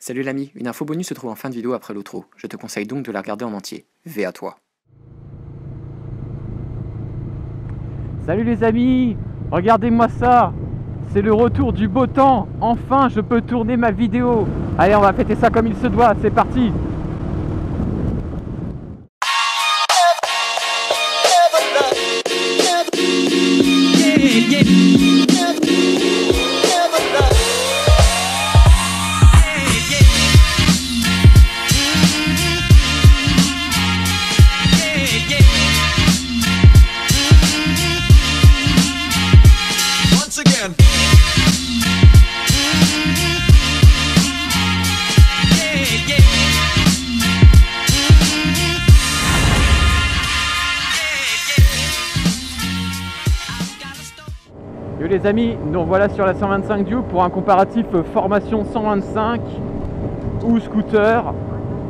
Salut l'ami, une info bonus se trouve en fin de vidéo après l'outro. Je te conseille donc de la regarder en entier. V à toi. Salut les amis, regardez-moi ça. C'est le retour du beau temps. Enfin, je peux tourner ma vidéo. Allez, on va fêter ça comme il se doit. C'est parti. Yo les amis, nous voilà sur la 125 Duke pour un comparatif formation 125 ou scooter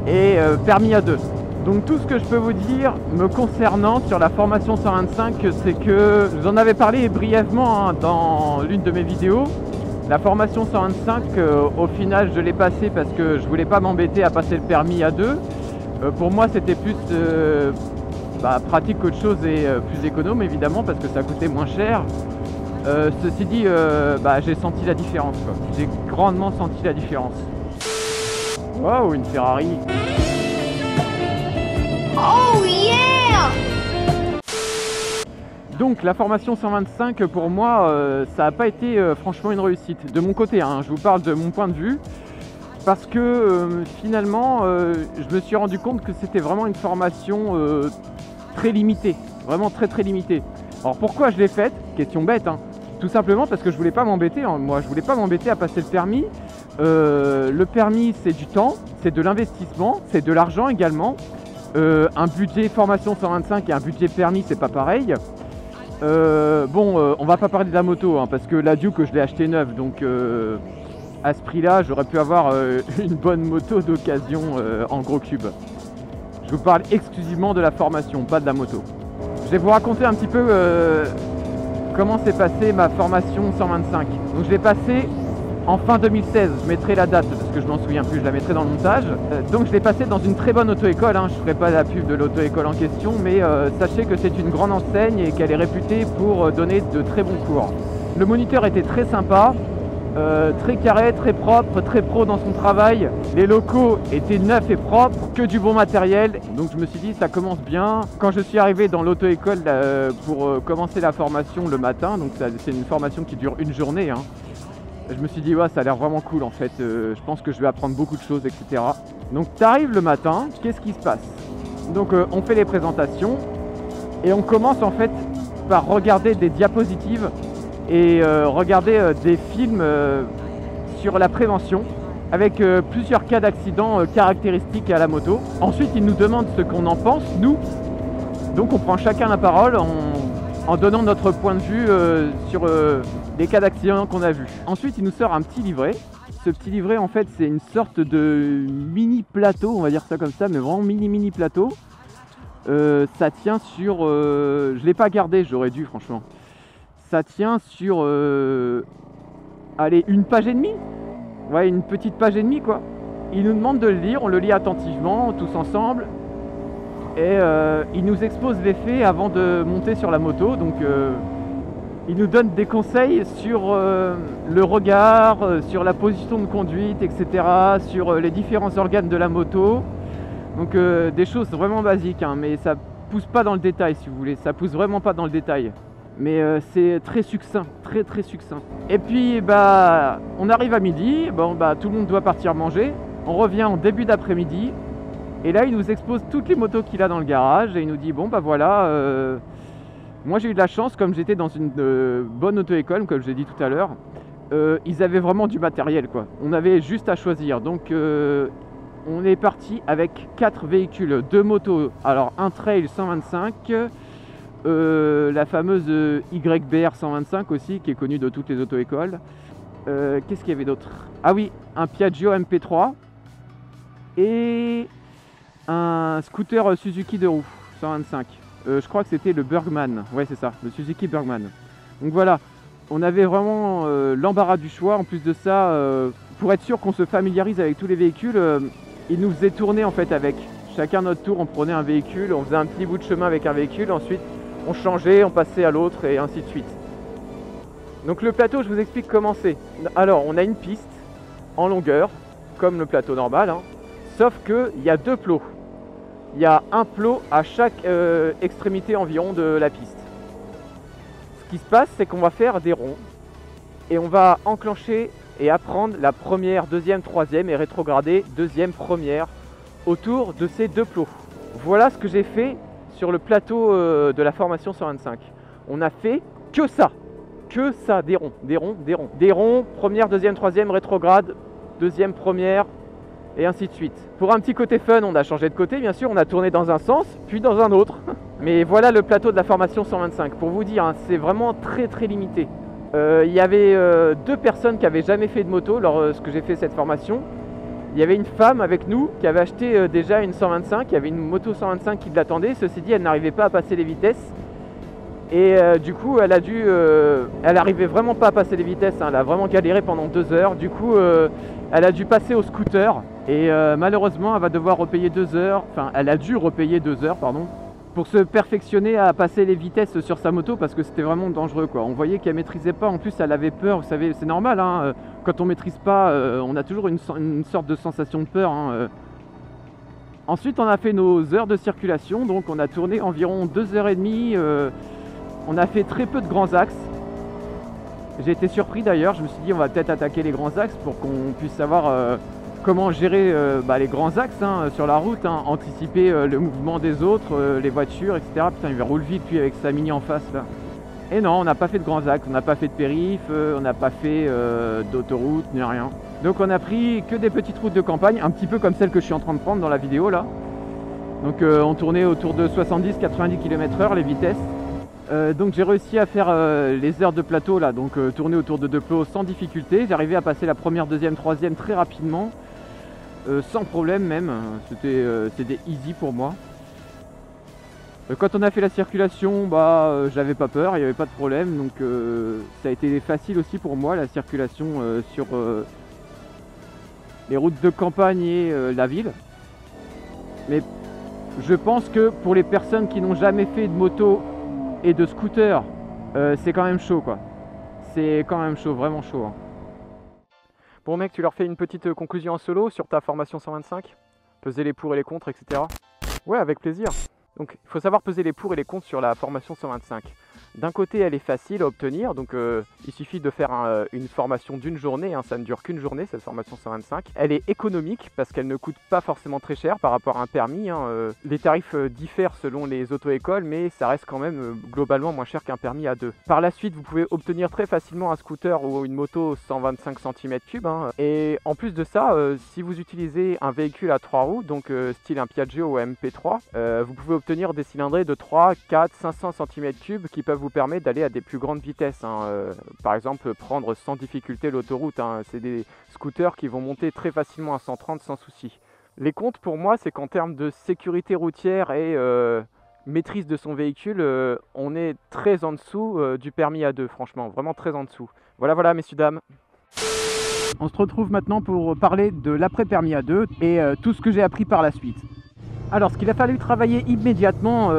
et permis à 2. Donc tout ce que je peux vous dire me concernant sur la formation 125, c'est que je vous en avais parlé brièvement dans l'une de mes vidéos. La formation 125, au final je l'ai passée parce que je voulais pas m'embêter à passer le permis à 2. Pour moi c'était plus pratique qu'autre chose et plus économe évidemment parce que ça coûtait moins cher. Ceci dit, j'ai senti la différence. J'ai grandement senti la différence. Wow, une Ferrari. Oh yeah! Donc la formation 125 pour moi, ça n'a pas été franchement une réussite. De mon côté, hein, je vous parle de mon point de vue. Parce que finalement, je me suis rendu compte que c'était vraiment une formation très limitée. Vraiment très limitée. Alors pourquoi je l'ai faite? Question bête, hein. Tout simplement parce que je voulais pas m'embêter, hein. Moi je voulais pas m'embêter à passer le permis. Le permis c'est du temps, c'est de l'investissement, c'est de l'argent également. Un budget formation 125 et un budget permis c'est pas pareil. On va pas parler de la moto, hein, parce que la Duke je l'ai acheté neuve, donc à ce prix là j'aurais pu avoir une bonne moto d'occasion en gros cube. Je vous parle exclusivement de la formation, pas de la moto. Je vais vous raconter un petit peu comment s'est passée ma formation 125. Donc je l'ai passée en fin 2016, je mettrai la date parce que je m'en souviens plus, je la mettrai dans le montage. Donc je l'ai passée dans une très bonne auto-école, hein. Je ne ferai pas la pub de l'auto-école en question, mais sachez que c'est une grande enseigne et qu'elle est réputée pour donner de très bons cours. Le moniteur était très sympa, très carré, très propre, très pro dans son travail. Les locaux étaient neufs et propres, que du bon matériel. Donc je me suis dit ça commence bien. Quand je suis arrivé dans l'auto-école pour commencer la formation le matin, donc c'est une formation qui dure une journée, hein, je me suis dit ouais, ça a l'air vraiment cool en fait. Je pense que je vais apprendre beaucoup de choses, etc. Donc tu arrives le matin, qu'est-ce qui se passe? Donc on fait les présentations et on commence en fait par regarder des diapositives et regarder des films sur la prévention avec plusieurs cas d'accidents caractéristiques à la moto. Ensuite, ils nous demandent ce qu'on en pense, nous. Donc on prend chacun la parole en donnant notre point de vue sur les cas d'accident qu'on a vus. Ensuite, il nous sort un petit livret. Ce petit livret, en fait, c'est une sorte de mini plateau, on va dire ça comme ça, mais vraiment mini plateau. Ça tient sur... je ne l'ai pas gardé, j'aurais dû franchement. Ça tient sur allez, une page et demie. Ouais, une petite page et demie quoi. Il nous demande de le lire, on le lit attentivement tous ensemble et il nous expose les faits avant de monter sur la moto. Donc il nous donne des conseils sur le regard, sur la position de conduite, etc., sur les différents organes de la moto. Donc des choses vraiment basiques, hein, mais ça pousse pas dans le détail si vous voulez, ça pousse vraiment pas dans le détail. Mais c'est très succinct, très succinct. Et puis on arrive à midi, tout le monde doit partir manger. On revient en début d'après-midi. Et là il nous expose toutes les motos qu'il a dans le garage. Et il nous dit voilà, moi j'ai eu de la chance, comme j'étais dans une bonne auto-école, comme je l'ai dit tout à l'heure. Ils avaient vraiment du matériel quoi. On avait juste à choisir. Donc on est parti avec 4 véhicules, 2 motos. Alors un trail 125. La fameuse YBR 125 aussi, qui est connue de toutes les auto-écoles. Qu'est-ce qu'il y avait d'autre? Ah oui, un Piaggio MP3 et un scooter Suzuki 2 roues 125. Je crois que c'était le Bergman. Ouais, c'est ça, le Suzuki Bergman. Donc voilà, on avait vraiment l'embarras du choix. En plus de ça, pour être sûr qu'on se familiarise avec tous les véhicules, ils nous faisaient tourner en fait avec. Chacun notre tour, on prenait un véhicule, on faisait un petit bout de chemin avec un véhicule, ensuite on changeait, on passait à l'autre et ainsi de suite. Donc le plateau, je vous explique comment c'est. Alors on a une piste en longueur, comme le plateau normal, hein, sauf qu'il y a 2 plots. Il y a un plot à chaque extrémité environ de la piste. Ce qui se passe, c'est qu'on va faire des ronds et on va enclencher et apprendre la première, deuxième, troisième et rétrograder deuxième, première autour de ces 2 plots. Voilà ce que j'ai fait sur le plateau de la formation 125. On a fait que ça, des ronds, des ronds, des ronds. Des ronds, première, deuxième, troisième, rétrograde, deuxième, première, et ainsi de suite. Pour un petit côté fun, on a changé de côté, bien sûr, on a tourné dans un sens, puis dans un autre. Mais voilà le plateau de la formation 125. Pour vous dire, hein, c'est vraiment très très limité. Il y avait 2 personnes qui n'avaient jamais fait de moto lorsque j'ai fait cette formation. Il y avait une femme avec nous qui avait acheté déjà une 125, il y avait une moto 125 qui l'attendait. Ceci dit, elle n'arrivait pas à passer les vitesses. Et du coup, elle arrivait vraiment pas à passer les vitesses, hein, elle a vraiment galéré pendant 2 heures. Du coup, elle a dû passer au scooter et malheureusement, elle va devoir repayer 2 heures, enfin, elle a dû repayer 2 heures, pardon, pour se perfectionner à passer les vitesses sur sa moto parce que c'était vraiment dangereux, quoi. On voyait qu'elle maîtrisait pas, en plus, elle avait peur, vous savez, c'est normal, hein, quand on maîtrise pas, on a toujours une sorte de sensation de peur, hein. Ensuite, on a fait nos heures de circulation, donc on a tourné environ 2h30. On a fait très peu de grands axes. J'ai été surpris d'ailleurs, je me suis dit on va peut-être attaquer les grands axes pour qu'on puisse savoir comment gérer les grands axes sur la route, hein, anticiper le mouvement des autres, les voitures, etc. Putain, il roule vite lui avec sa mini en face là. Et non, on n'a pas fait de grands axes, on n'a pas fait de périph, on n'a pas fait d'autoroute, ni rien. Donc on a pris que des petites routes de campagne, un petit peu comme celle que je suis en train de prendre dans la vidéo là. Donc on tournait autour de 70-90 km/h les vitesses. Donc j'ai réussi à faire les heures de plateau là, donc tourner autour de 2 plots sans difficulté. J'arrivais à passer la première, deuxième, troisième très rapidement, sans problème même, c'était easy pour moi. Quand on a fait la circulation, j'avais pas peur, il n'y avait pas de problème, donc ça a été facile aussi pour moi la circulation sur les routes de campagne et la ville. Mais je pense que pour les personnes qui n'ont jamais fait de moto et de scooter, c'est quand même chaud, quoi. C'est quand même chaud, vraiment chaud, hein. Bon mec, tu leur fais une petite conclusion en solo sur ta formation 125? Peser les pour et les contre, etc. Ouais, avec plaisir. Donc il faut savoir peser les pour et les contre sur la formation 125. D'un côté, elle est facile à obtenir, donc il suffit de faire une formation d'une journée, hein, ça ne dure qu'une journée cette formation 125. Elle est économique parce qu'elle ne coûte pas forcément très cher par rapport à un permis, hein. Les tarifs diffèrent selon les auto-écoles, mais ça reste quand même globalement moins cher qu'un permis à 2. Par la suite, vous pouvez obtenir très facilement un scooter ou une moto 125 cm3, hein. Et en plus de ça, si vous utilisez un véhicule à 3 roues, donc style un Piaggio ou MP3, vous pouvez obtenir des cylindrées de 3, 4, 500 cm3 qui peuvent vous permettre d'aller à des plus grandes vitesses, hein. Par exemple, prendre sans difficulté l'autoroute, hein. C'est des scooters qui vont monter très facilement à 130 sans souci. Les comptes pour moi, c'est qu'en termes de sécurité routière et maîtrise de son véhicule, on est très en dessous du permis à 2, franchement, vraiment très en dessous. Voilà, messieurs, dames. On se retrouve maintenant pour parler de l'après-permis à 2 et tout ce que j'ai appris par la suite. Alors, ce qu'il a fallu travailler immédiatement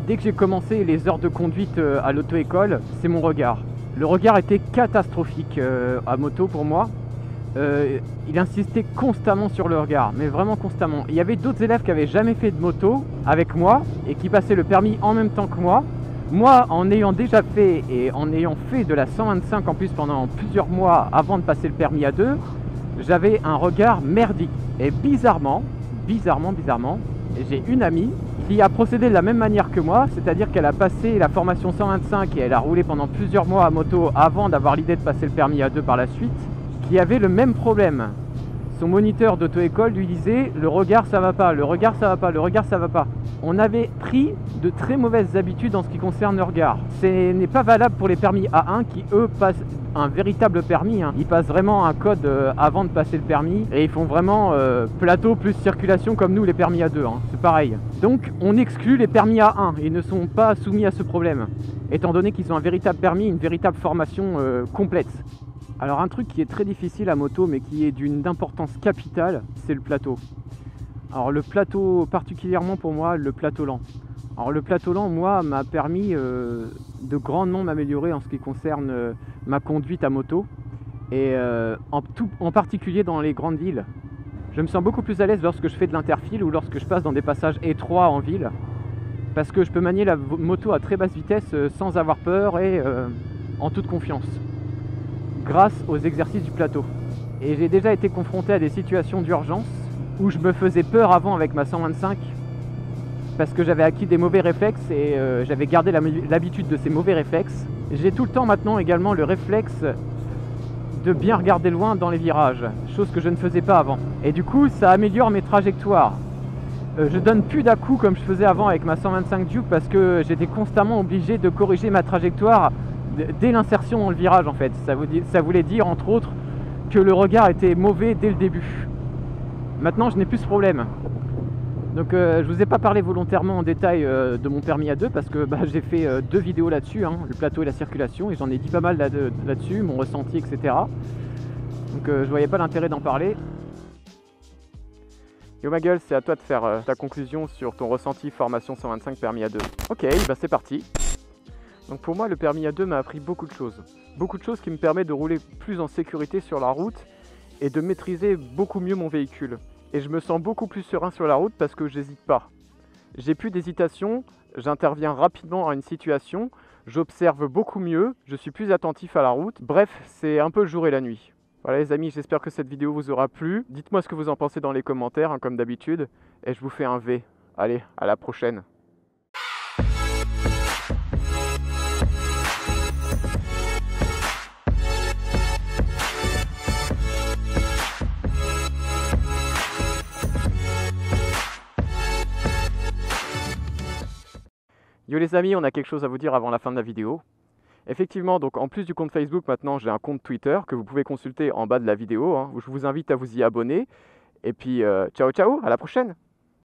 dès que j'ai commencé les heures de conduite à l'auto-école, c'est mon regard. Le regard était catastrophique à moto pour moi. Il insistait constamment sur le regard, mais vraiment constamment. Il y avait d'autres élèves qui n'avaient jamais fait de moto avec moi et qui passaient le permis en même temps que moi. Moi, en ayant déjà fait et en ayant fait de la 125 en plus pendant plusieurs mois avant de passer le permis à 2, j'avais un regard merdique. Et bizarrement, j'ai une amie qui a procédé de la même manière que moi, c'est-à-dire qu'elle a passé la formation 125 et elle a roulé pendant plusieurs mois à moto avant d'avoir l'idée de passer le permis à 2 par la suite, qui avait le même problème. Son moniteur d'auto-école lui disait « le regard ça va pas, le regard ça va pas, le regard ça va pas ». On avait pris de très mauvaises habitudes en ce qui concerne le regard. Ce n'est pas valable pour les permis A1 qui eux passent un véritable permis, hein. Ils passent vraiment un code avant de passer le permis et ils font vraiment plateau plus circulation comme nous les permis A2, hein. C'est pareil. Donc on exclut les permis A1, ils ne sont pas soumis à ce problème, étant donné qu'ils ont un véritable permis, une véritable formation complète. Alors un truc qui est très difficile à moto mais qui est d'une importance capitale, c'est le plateau. Alors le plateau, particulièrement pour moi, le plateau lent. Alors le plateau lent, moi, m'a permis de grandement m'améliorer en ce qui concerne ma conduite à moto. Et en particulier dans les grandes villes. Je me sens beaucoup plus à l'aise lorsque je fais de l'interfile ou lorsque je passe dans des passages étroits en ville. Parce que je peux manier la moto à très basse vitesse sans avoir peur et en toute confiance. Grâce aux exercices du plateau. Et j'ai déjà été confronté à des situations d'urgence où je me faisais peur avant avec ma 125 parce que j'avais acquis des mauvais réflexes et j'avais gardé l'habitude de ces mauvais réflexes. J'ai tout le temps maintenant également le réflexe de bien regarder loin dans les virages, chose que je ne faisais pas avant. Et du coup, ça améliore mes trajectoires. Je donne plus d'à-coups comme je faisais avant avec ma 125 Duke parce que j'étais constamment obligé de corriger ma trajectoire dès l'insertion dans le virage en fait. Ça voulait dire entre autres que le regard était mauvais dès le début. Maintenant, je n'ai plus ce problème. Donc je vous ai pas parlé volontairement en détail de mon permis A2 parce que j'ai fait 2 vidéos là-dessus, hein, le plateau et la circulation, et j'en ai dit pas mal là-dessus, mon ressenti, etc. Donc je voyais pas l'intérêt d'en parler. Yo ma gueule, c'est à toi de faire ta conclusion sur ton ressenti formation 125 permis A2. Ok, c'est parti. Donc pour moi, le permis A2 m'a appris beaucoup de choses. Beaucoup de choses qui me permettent de rouler plus en sécurité sur la route et de maîtriser beaucoup mieux mon véhicule. Et je me sens beaucoup plus serein sur la route parce que j'hésite pas. J'ai plus d'hésitation, j'interviens rapidement à une situation, j'observe beaucoup mieux, je suis plus attentif à la route. Bref, c'est un peu le jour et la nuit. Voilà les amis, j'espère que cette vidéo vous aura plu. Dites-moi ce que vous en pensez dans les commentaires, hein, comme d'habitude. Et je vous fais un V. Allez, à la prochaine. Yo les amis, on a quelque chose à vous dire avant la fin de la vidéo. Effectivement, donc en plus du compte Facebook, maintenant j'ai un compte Twitter que vous pouvez consulter en bas de la vidéo, hein, où je vous invite à vous y abonner. Et puis ciao ciao, à la prochaine!